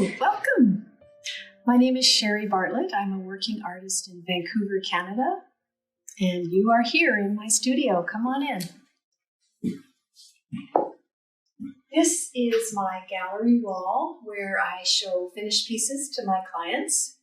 Welcome. My name is Shary Bartlett. I'm a working artist in Vancouver, Canada, and you are here in my studio. Come on in. This is my gallery wall where I show finished pieces to my clients.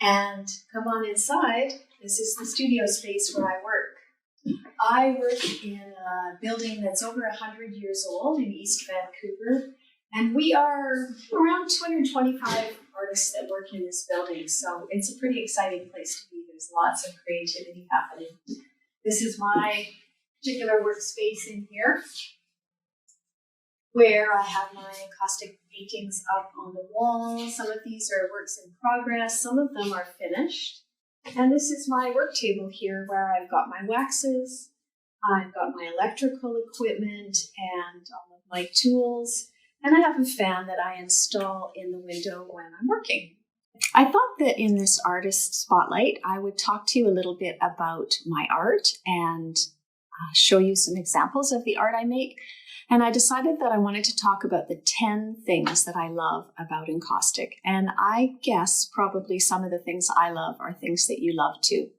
And come on inside. This is the studio space where I work. I work in a building that's over 100 years old in East Vancouver. And we are around 225 artists that work in this building. So it's a pretty exciting place to be. There's lots of creativity happening. This is my particular workspace in here, where I have my encaustic paintings up on the wall. Some of these are works in progress. Some of them are finished. And this is my work table here where I've got my waxes, I've got my electrical equipment and all of my tools. And I have a fan that I install in the window when I'm working. I thought that in this artist spotlight, I would talk to you a little bit about my art and show you some examples of the art I make. And I decided that I wanted to talk about the 10 things that I love about encaustic. And I guess probably some of the things I love are things that you love too.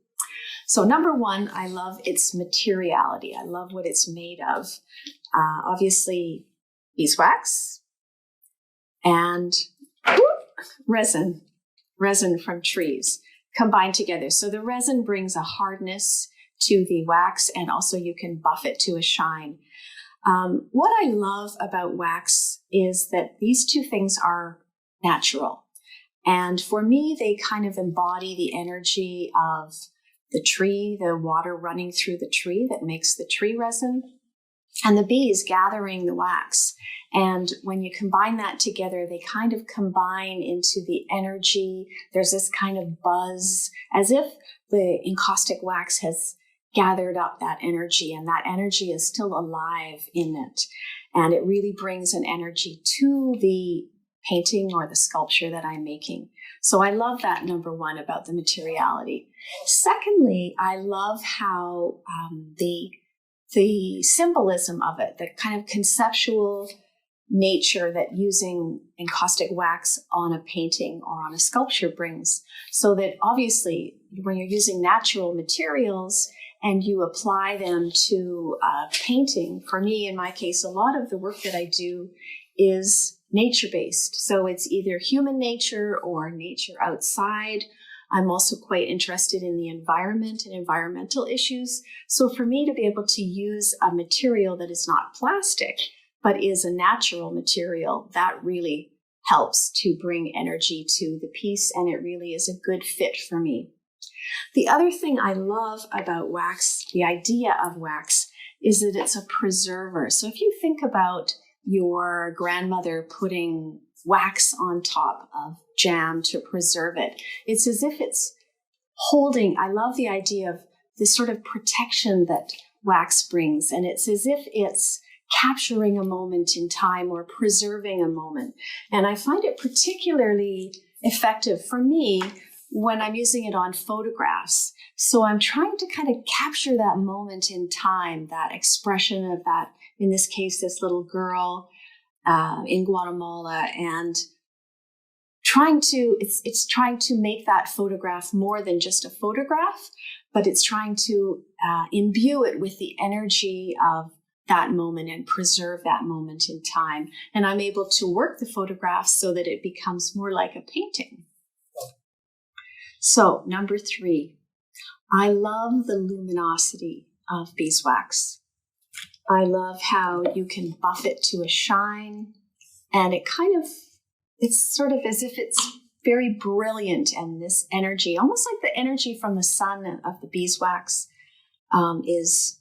So number one, I love its materiality. I love what it's made of. Obviously, beeswax and resin from trees combined together. So the resin brings a hardness to the wax, and also you can buff it to a shine. What I love about wax is that these two things are natural. And for me, they kind of embody the energy of the tree, the water running through the tree that makes the tree resin, and the bees gathering the wax. And when you combine that together, they kind of combine into the energy. There's this kind of buzz, as if the encaustic wax has gathered up that energy, and that energy is still alive in it. And it really brings an energy to the painting or the sculpture that I'm making. So I love that, number one, about the materiality. Secondly, I love how the symbolism of it, the kind of conceptual nature that using encaustic wax on a painting or on a sculpture brings. So that obviously when you're using natural materials and you apply them to painting, for me, in my case, a lot of the work that I do is nature-based. So it's either human nature or nature outside. I'm also quite interested in the environment and environmental issues. So for me to be able to use a material that is not plastic, but is a natural material, that really helps to bring energy to the piece, and it really is a good fit for me. The other thing I love about wax, the idea of wax, is that it's a preserver. So if you think about your grandmother putting wax on top of jam to preserve it, it's as if it's holding. I love the idea of this sort of protection that wax brings, and it's as if it's capturing a moment in time or preserving a moment. And I find it particularly effective for me when I'm using it on photographs. So I'm trying to kind of capture that moment in time, that expression of that, in this case, this little girl in Guatemala, and it's trying to make that photograph more than just a photograph, but it's trying to imbue it with the energy of that moment and preserve that moment in time. And I'm able to work the photographs so that it becomes more like a painting. So, number 3, I love the luminosity of beeswax. I love how you can buff it to a shine, and it's sort of as if it's very brilliant, and this energy, almost like the energy from the sun of the beeswax, is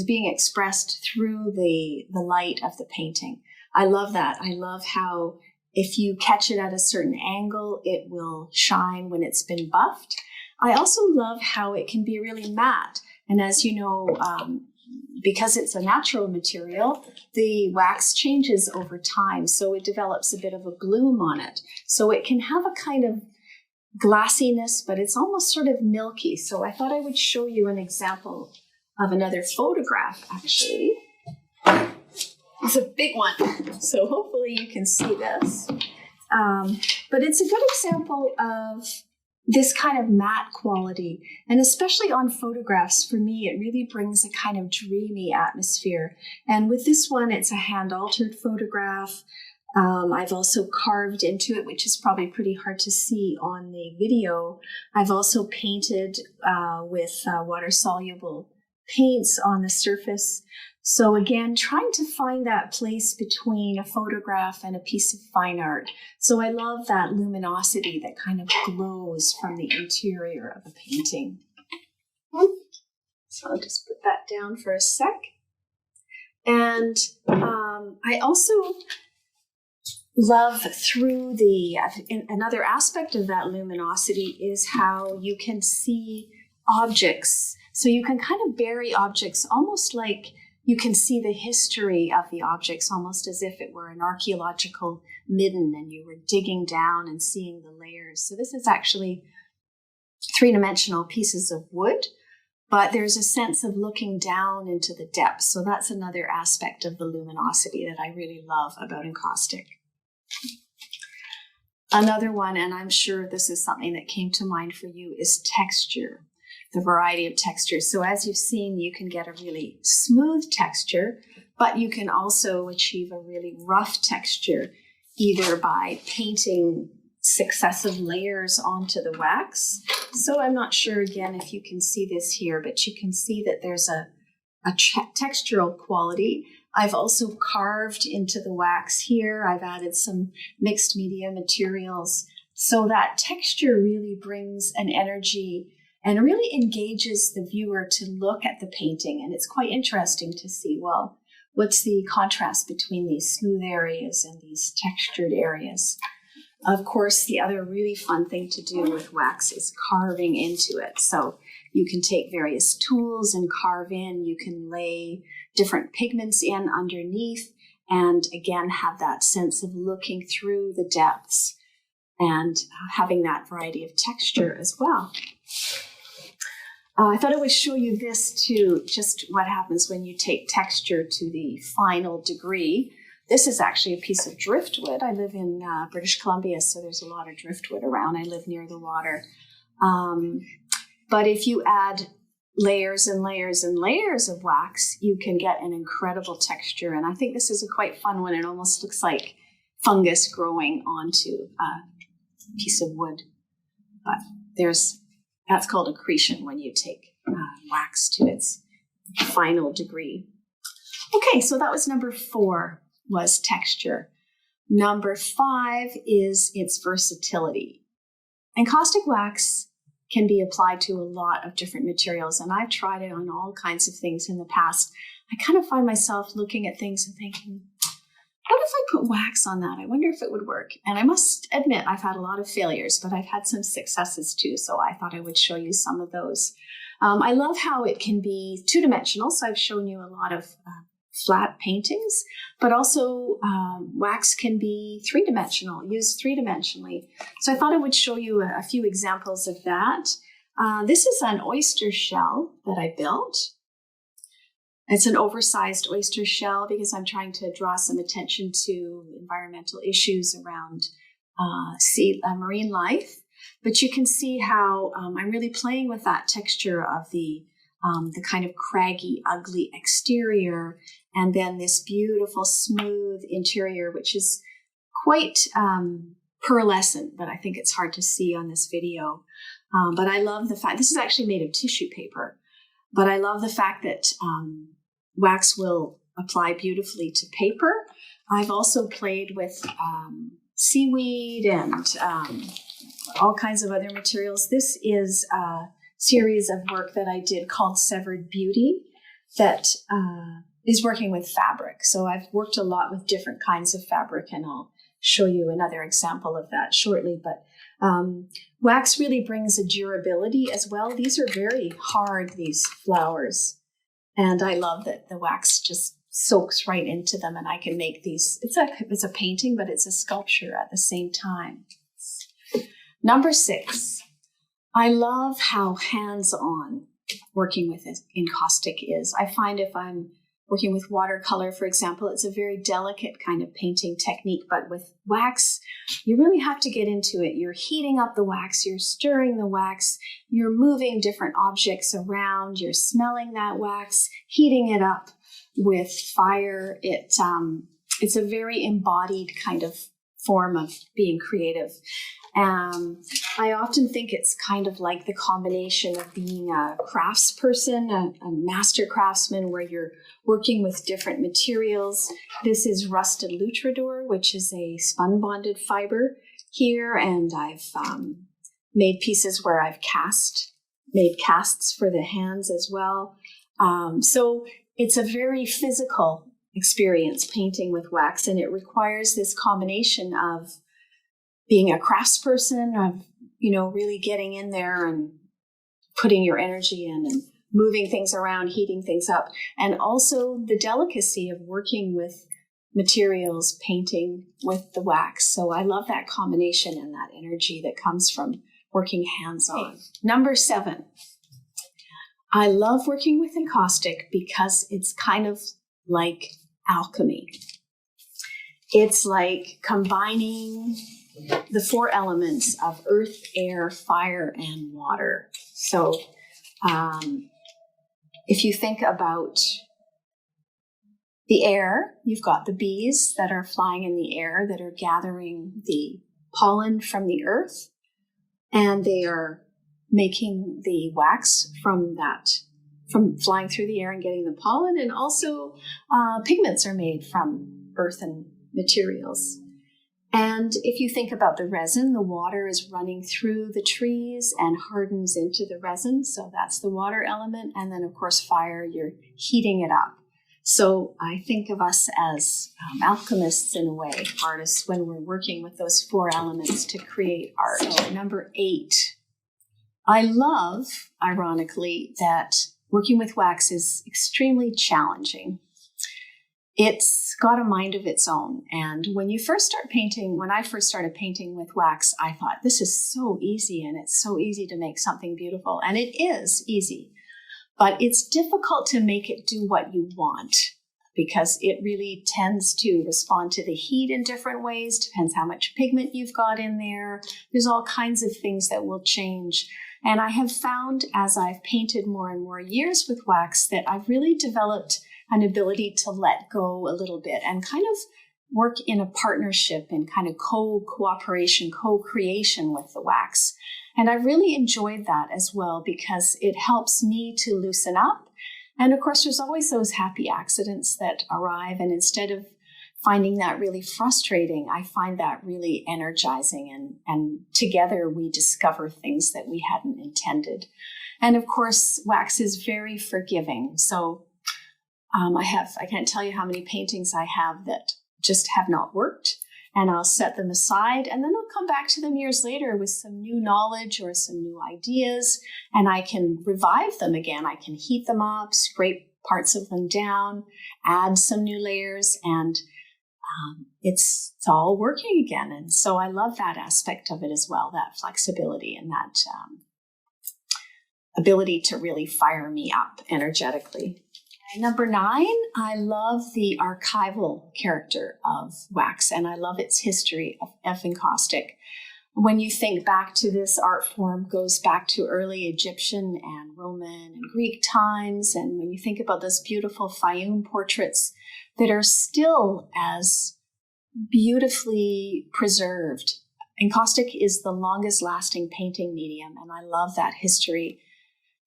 being expressed through the light of the painting. I love that. I love how if you catch it at a certain angle, it will shine when it's been buffed. I also love how it can be really matte. And as you know, because it's a natural material, the wax changes over time. So it develops a bit of a bloom on it. So it can have a kind of glassiness, but it's almost sort of milky. So I thought I would show you an example of another photograph, actually. It's a big one, so hopefully you can see this. But it's a good example of this kind of matte quality, and especially on photographs, for me, it really brings a kind of dreamy atmosphere. And with this one, it's a hand-altered photograph. I've also carved into it, which is probably pretty hard to see on the video. I've also painted with water-soluble paints on the surface. So again, trying to find that place between a photograph and a piece of fine art. So I love that luminosity that kind of glows from the interior of a painting. So I'll just put that down for a sec. And I also love through another aspect of that luminosity is how you can see objects. So you can kind of bury objects almost like you can see the history of the objects, almost as if it were an archaeological midden and you were digging down and seeing the layers. So this is actually three-dimensional pieces of wood, but there's a sense of looking down into the depths. So that's another aspect of the luminosity that I really love about encaustic. Another one, and I'm sure this is something that came to mind for you, is texture. The variety of textures. So as you've seen, you can get a really smooth texture, but you can also achieve a really rough texture, either by painting successive layers onto the wax. So I'm not sure, again, if you can see this here, but you can see that there's a textural quality. I've also carved into the wax here. I've added some mixed media materials. So that texture really brings an energy and really engages the viewer to look at the painting. And it's quite interesting to see, well, what's the contrast between these smooth areas and these textured areas? Of course, the other really fun thing to do with wax is carving into it. So you can take various tools and carve in. You can lay different pigments in underneath and again have that sense of looking through the depths and having that variety of texture as well. I thought I would show you this too, just what happens when you take texture to the final degree. This is actually a piece of driftwood. I live in British Columbia, so there's a lot of driftwood around. I live near the water. But if you add layers and layers and layers of wax, you can get an incredible texture. And I think this is a quite fun one. It almost looks like fungus growing onto a piece of wood. But that's called accretion when you take wax to its final degree. Okay, so that was number 4, was texture. Number 5 is its versatility. Encaustic wax can be applied to a lot of different materials, and I've tried it on all kinds of things in the past. I kind of find myself looking at things and thinking, what if I put wax on that? I wonder if it would work. And I must admit, I've had a lot of failures, but I've had some successes too. So I thought I would show you some of those. I love how it can be two-dimensional. So I've shown you a lot of flat paintings, but also wax can be three-dimensional, used three-dimensionally. So I thought I would show you a few examples of that. This is an oyster shell that I built. It's an oversized oyster shell because I'm trying to draw some attention to environmental issues around marine life. But you can see how I'm really playing with that texture of the kind of craggy, ugly exterior, and then this beautiful, smooth interior, which is quite pearlescent, but I think it's hard to see on this video. But I love the fact, this is actually made of tissue paper, but I love the fact that wax will apply beautifully to paper. I've also played with seaweed and all kinds of other materials. This is a series of work that I did called Severed Beauty that is working with fabric. So I've worked a lot with different kinds of fabric, and I'll show you another example of that shortly. But wax really brings a durability as well. These are very hard, these flowers. And I love that the wax just soaks right into them, and I can make these. It's a painting, but it's a sculpture at the same time. Number 6, I love how hands-on working with encaustic is. I find if I'm working with watercolor, for example, it's a very delicate kind of painting technique. But with wax, you really have to get into it. You're heating up the wax, you're stirring the wax, you're moving different objects around, you're smelling that wax, heating it up with fire. It's a very embodied kind of form of being creative. I often think it's kind of like the combination of being a craftsperson, a master craftsman, where you're working with different materials. This is rusted lutrador, which is a spun bonded fiber here, and I've made pieces where I've made casts for the hands as well. So it's a very physical experience painting with wax, and it requires this combination of being a craftsperson, of, really getting in there and putting your energy in and moving things around, heating things up, and also the delicacy of working with materials, painting with the wax. So I love that combination and that energy that comes from working hands-on. Number 7, I love working with encaustic because it's kind of like alchemy. It's like combining the 4 elements of earth, air, fire, and water. So if you think about the air, you've got the bees that are flying in the air that are gathering the pollen from the earth, and they are making the wax from flying through the air and getting the pollen, and also pigments are made from earth and materials. And if you think about the resin, the water is running through the trees and hardens into the resin. So that's the water element. And then, of course, fire, you're heating it up. So I think of us as alchemists in a way, artists, when we're working with those 4 elements to create art. So number 8, I love, ironically, that working with wax is extremely challenging. It's got a mind of its own. And when I first started painting with wax, I thought, this is so easy, and it's so easy to make something beautiful. And it is easy, but it's difficult to make it do what you want, because it really tends to respond to the heat in different ways. Depends how much pigment you've got in there. There's all kinds of things that will change. And I have found, as I've painted more and more years with wax, that I've really developed an ability to let go a little bit and kind of work in a partnership and kind of cooperation, co-creation with the wax. And I really enjoyed that as well, because it helps me to loosen up. And of course, there's always those happy accidents that arrive. And instead of finding that really frustrating, I find that really energizing. And together we discover things that we hadn't intended. And of course, wax is very forgiving. So I can't tell you how many paintings I have that just have not worked, and I'll set them aside, and then I'll come back to them years later with some new knowledge or some new ideas, and I can revive them again. I can heat them up, scrape parts of them down, add some new layers, and it's all working again. And so I love that aspect of it as well, that flexibility and that ability to really fire me up energetically. Number 9, I love the archival character of wax, and I love its history of encaustic. When you think back to this art form, goes back to early Egyptian and Roman and Greek times, and when you think about those beautiful Fayum portraits that are still as beautifully preserved, encaustic is the longest lasting painting medium, and I love that history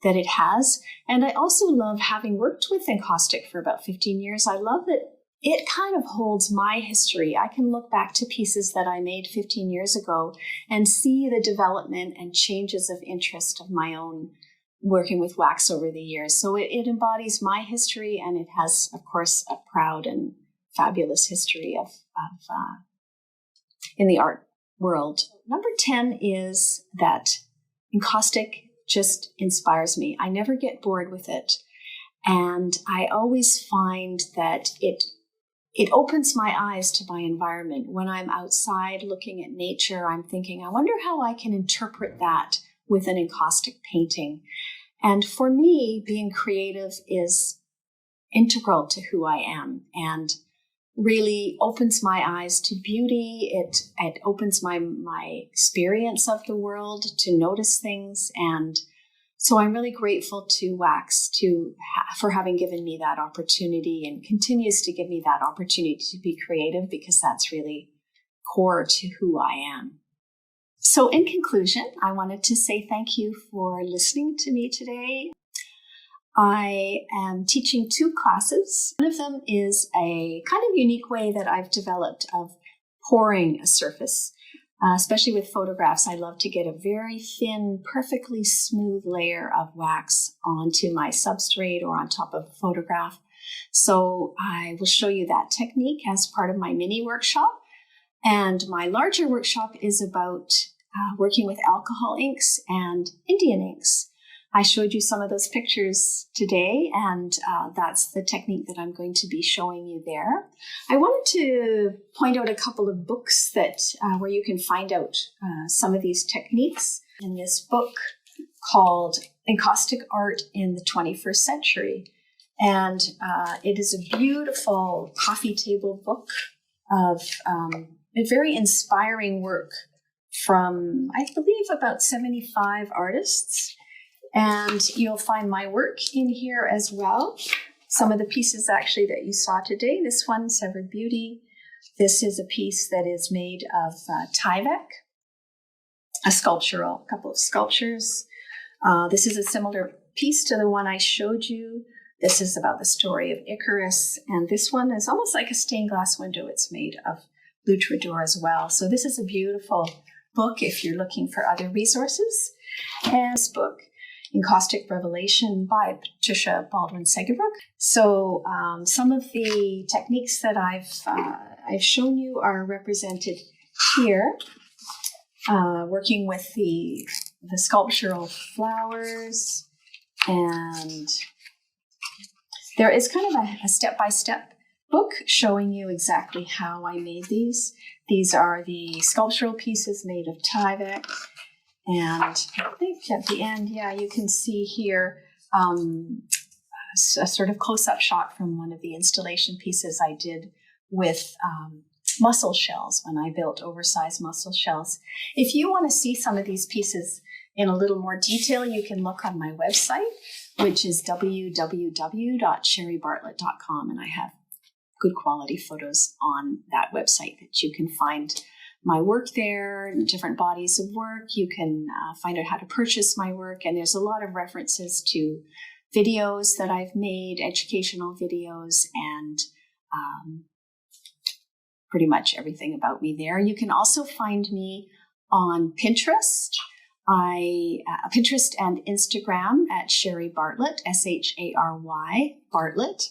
that it has. And I also love, having worked with encaustic for about 15 years, I love that it kind of holds my history. I can look back to pieces that I made 15 years ago and see the development and changes of interest of my own working with wax over the years. So it embodies my history, and it has, of course, a proud and fabulous history of in the art world. Number 10 is that encaustic just inspires me. I never get bored with it. And I always find that it opens my eyes to my environment. When I'm outside looking at nature, I'm thinking, I wonder how I can interpret that with an encaustic painting. And for me, being creative is integral to who I am and really opens my eyes to beauty. It opens my experience of the world to notice things. And so I'm really grateful to wax for having given me that opportunity and continues to give me that opportunity to be creative, because that's really core to who I am. So in conclusion, I wanted to say thank you for listening to me today. I am teaching 2 classes. One of them is a kind of unique way that I've developed of pouring a surface, especially with photographs. I love to get a very thin, perfectly smooth layer of wax onto my substrate or on top of a photograph. So I will show you that technique as part of my mini workshop. And my larger workshop is about working with alcohol inks and Indian inks. I showed you some of those pictures today, and that's the technique that I'm going to be showing you there. I wanted to point out a couple of books that where you can find out some of these techniques. In this book called Encaustic Art in the 21st Century. And it is a beautiful coffee table book of a very inspiring work from, I believe, about 75 artists. And you'll find my work in here as well. Some of the pieces actually that you saw today. This one, Severed Beauty. This is a piece that is made of Tyvek, a couple of sculptures. This is a similar piece to the one I showed you. This is about the story of Icarus. And this one is almost like a stained glass window. It's made of blue troubadour as well. So this is a beautiful book if you're looking for other resources. And this book, Encaustic Revelation by Patricia Baldwin-Segerbrook. So some of the techniques that I've shown you are represented here, working with the sculptural flowers. And there is kind of a step-by-step book showing you exactly how I made these. These are the sculptural pieces made of Tyvek. And I think at the end, you can see here a sort of close-up shot from one of the installation pieces I did with mussel shells when I built oversized mussel shells. If you want to see some of these pieces in a little more detail, you can look on my website, which is www.sharybartlett.com, and I have good quality photos on that website that you can find my work there, different bodies of work. You can find out how to purchase my work, and there's a lot of references to videos that I've made, educational videos, and pretty much everything about me there. You can also find me on Pinterest. Pinterest and Instagram at Shary Bartlett, Shary Bartlett.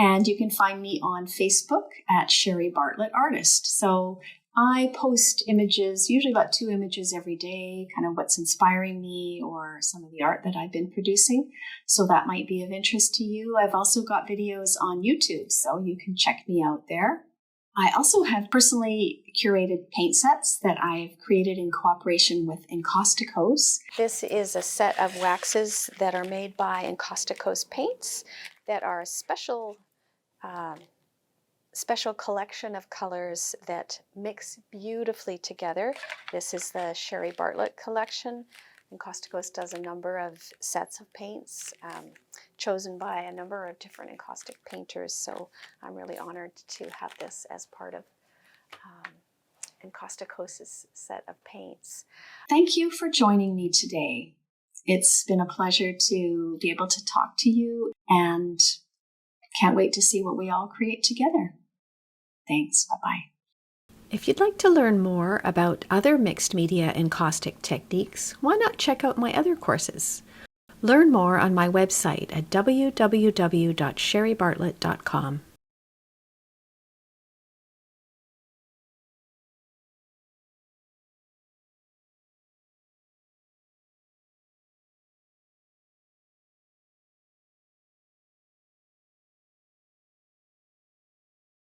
And you can find me on Facebook at Shary Bartlett Artist. So I post images, usually about 2 images every day, kind of what's inspiring me or some of the art that I've been producing. So that might be of interest to you. I've also got videos on YouTube, so you can check me out there. I also have personally curated paint sets that I've created in cooperation with Encaustic History. This is a set of waxes that are made by Encaustic History paints that are a special collection of colors that mix beautifully together. This is the Shary Bartlett collection. Encaustic History does a number of sets of paints chosen by a number of different encaustic painters, so I'm really honored to have this as part of Encaustic History's set of paints. Thank you for joining me today. It's been a pleasure to be able to talk to you, and can't wait to see what we all create together. Thanks. Bye-bye. If you'd like to learn more about other mixed media encaustic techniques, why not check out my other courses? Learn more on my website at www.sharybartlett.com.